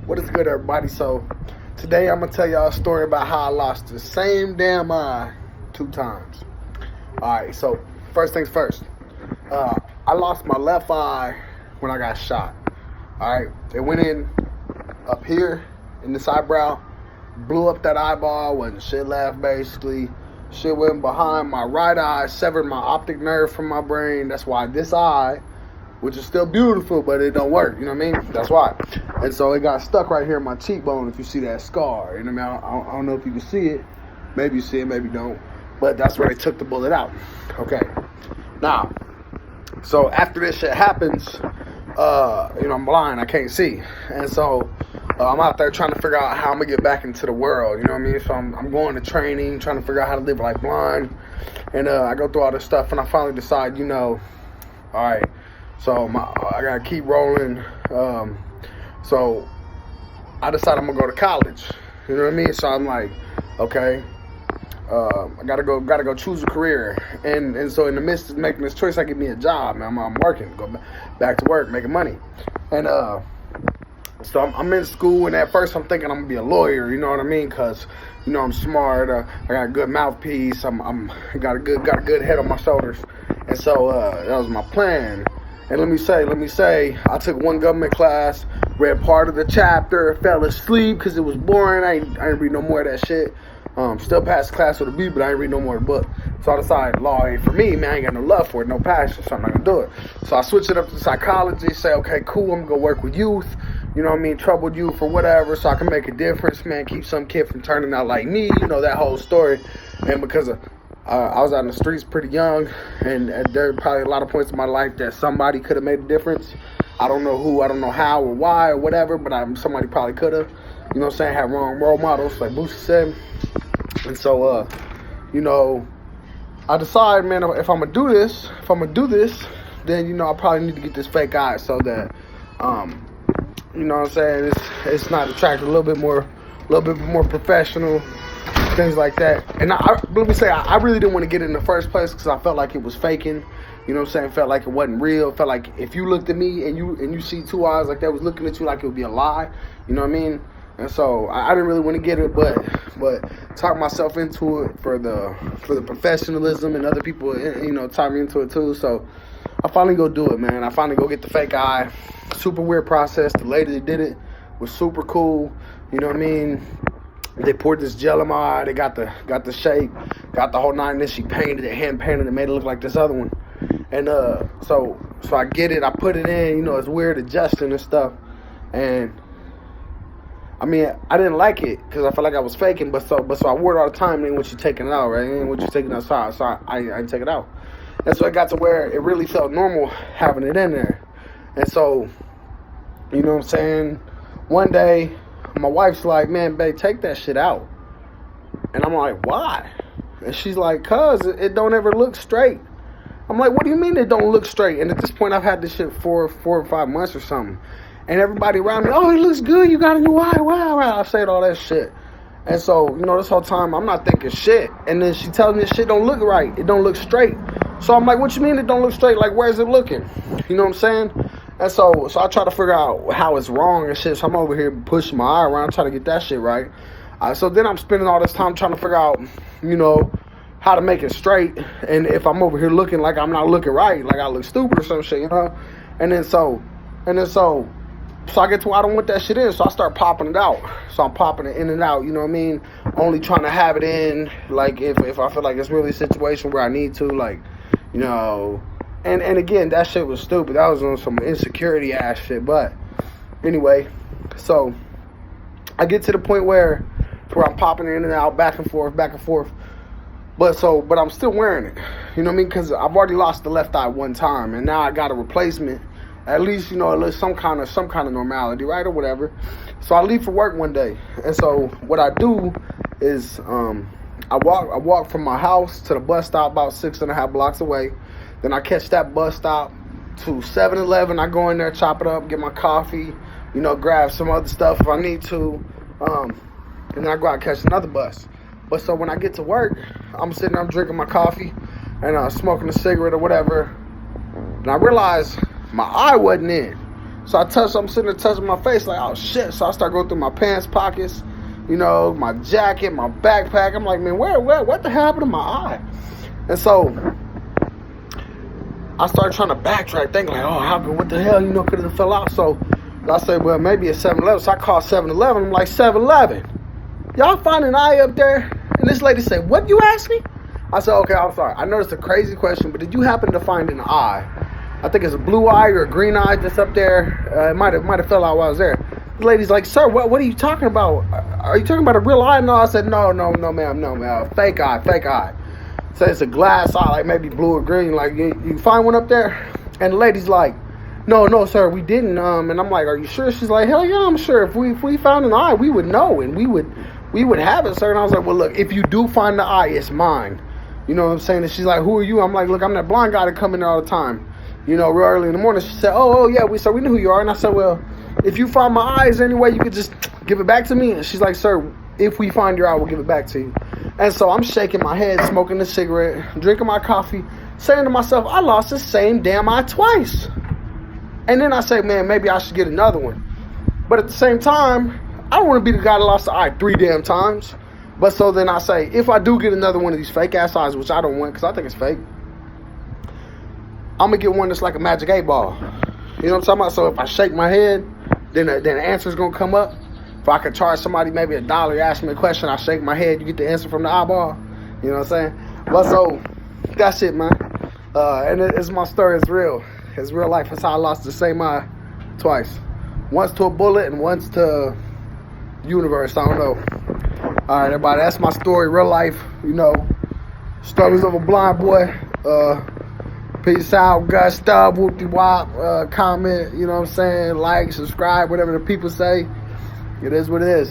What is good, everybody? So today I'm gonna tell y'all a story about how I lost the same damn eye 2 times. Alright, so first things first. I lost my left eye when I got shot. Alright, it went in up here in this eyebrow, blew up that eyeball, wasn't shit left basically. Shit went behind my right eye, severed my optic nerve from my brain. That's why this eye, which is still beautiful, but it don't work, you know what I mean? That's why. And so it got stuck right here in my cheekbone, if you see that scar. You know what I mean? I don't know if you can see it. Maybe you see it, maybe you don't. But that's where they took the bullet out. Okay. Now, so after this shit happens, I'm blind, I can't see. And so I'm out there trying to figure out how I'm gonna get back into the world, you know what I mean? So I'm going to training, trying to figure out how to live like blind. And I go through all this stuff, and I finally decide, all right, so I gotta keep rolling. So I decide I'm gonna go to college. You know what I mean? So I'm like, okay, I gotta go choose a career. And so in the midst of making this choice, I get me a job. Man, I'm working, go back to work, making money. And so I'm in school, and at first I'm thinking I'm gonna be a lawyer. You know what I mean? Cause I'm smart. I got a good mouthpiece. Got a good head on my shoulders. And so that was my plan. And let me say, I took one government class, read part of the chapter, fell asleep because it was boring. I ain't read no more of that shit. Still passed class with a B, but I ain't read no more of the book. So I decided law ain't for me, man. I ain't got no love for it, no passion, so I'm not gonna do it. So I switched it up to psychology, say, okay, cool, I'm gonna go work with youth, you know what I mean, troubled youth or whatever, so I can make a difference, man, keep some kid from turning out like me, that whole story. And because I was out in the streets pretty young, and there are probably a lot of points in my life that somebody could have made a difference. I don't know who, I don't know how or why or whatever, but somebody probably could have. You know what I'm saying? Had wrong role models, like Boosie said. And so, I decided, man, if I'm gonna do this, then I probably need to get this fake eye so that, you know what I'm saying, it's not attractive, a little bit more professional. Things like that. And let me say, I really didn't want to get it in the first place because I felt like it was faking. You know what I'm saying? Felt like it wasn't real. Felt like if you looked at me and you see 2 eyes like that was looking at you, like it would be a lie. You know what I mean? And so I didn't really want to get it, but talk myself into it for the professionalism, and other people, talk me into it too. So I finally go do it, man. I finally go get the fake eye. Super weird process. The lady that did it was super cool. You know what I mean? They poured this gel in my eye. They got the shape, got the whole 9. And then she painted it, hand painted it, made it look like this other one. And so I get it. I put it in. It's weird adjusting and stuff. And I mean, I didn't like it because I felt like I was faking. But so I wore it all the time. And what you taking it out, right? And what you taking outside. So I didn't take it out. And so it got to where it really felt normal having it in there. And so, you know what I'm saying? One day, my wife's like, man, babe, take that shit out. And I'm like, why? And she's like, cuz it don't ever look straight. I'm like, what do you mean it don't look straight? And at this point, I've had this shit for 4 or 5 months or something. And everybody around me, oh, it looks good. You got a new eye. Wow. I said all that shit. And so, this whole time, I'm not thinking shit. And then she tells me this shit don't look right. It don't look straight. So I'm like, what you mean it don't look straight? Like, where's it looking? You know what I'm saying? And so I try to figure out how it's wrong and shit. So I'm over here pushing my eye around trying to get that shit right. So then I'm spending all this time trying to figure out, how to make it straight. And if I'm over here looking like I'm not looking right, like I look stupid or some shit, And then so I get to where I don't want that shit in. So I start popping it out. So I'm popping it in and out, you know what I mean? Only trying to have it in, like if I feel like it's really a situation where I need to, like, And again, that shit was stupid. That was on some insecurity ass shit. But anyway, so I get to the point where I'm popping in and out, back and forth. But I'm still wearing it. You know what I mean? Because I've already lost the left eye 1 time, and now I got a replacement. At least, at least some kind of normality, right, or whatever. So I leave for work one day, and so what I do is I walk from my house to the bus stop about 6.5 blocks away. Then I catch that bus stop to 7-Eleven. I go in there, chop it up, get my coffee, grab some other stuff if I need to. And then I go out and catch another bus. But so when I get to work, I'm sitting there, I'm drinking my coffee and smoking a cigarette or whatever. And I realize my eye wasn't in. So I'm sitting there touching my face like, oh shit. So I start going through my pants pockets, you know, my jacket, my backpack. I'm like, man, what the hell happened to my eye? And so I started trying to backtrack, thinking like, oh, what the hell, you know, could have fell out. So I said, well, maybe it's 7-Eleven. So I called 7-Eleven. I'm like, 7-Eleven, y'all find an eye up there? And this lady said, what, you asked me? I said, okay, I'm sorry. I know it's a crazy question, but did you happen to find an eye? I think it's a blue eye or a green eye that's up there. It might have fell out while I was there. The lady's like, sir, what are you talking about? Are you talking about a real eye? No, I said, no, ma'am. Fake eye. So it's a glass eye, like maybe blue or green. Like, you find one up there? And the lady's like, no, sir, we didn't. And I'm like, are you sure? She's like, hell yeah, I'm sure. If we found an eye, we would know, and we would have it, sir. And I was like, well, look, if you do find the eye, it's mine. You know what I'm saying? And she's like, who are you? I'm like, look, I'm that blind guy that come in there all the time. You know, real early in the morning. She said, oh yeah, we knew who you are. And I said, well, if you find my eye, is there any way you could just give it back to me? And she's like, sir, if we find your eye, we'll give it back to you. And so I'm shaking my head, smoking a cigarette, drinking my coffee, saying to myself, I lost the same damn eye twice. And then I say, man, maybe I should get another one. But at the same time, I don't want to be the guy that lost the eye 3 damn times. But so then I say, if I do get another one of these fake ass eyes, which I don't want because I think it's fake, I'm going to get one that's like a magic 8-ball. You know what I'm talking about? So if I shake my head, then the answer's going to come up. If I could charge somebody maybe $1, you ask me a question, I shake my head, you get the answer from the eyeball. You know what I'm saying? But so, that's it, man. And it's my story. It's real. It's real life. That's how I lost the same eye twice. Once to a bullet and once to universe. I don't know. All right, everybody. That's my story. Real life. You know, struggles of a blind boy. Peace out. Gusta. Whoop-de-wop. Comment. You know what I'm saying? Like, subscribe. Whatever the people say. It is what it is.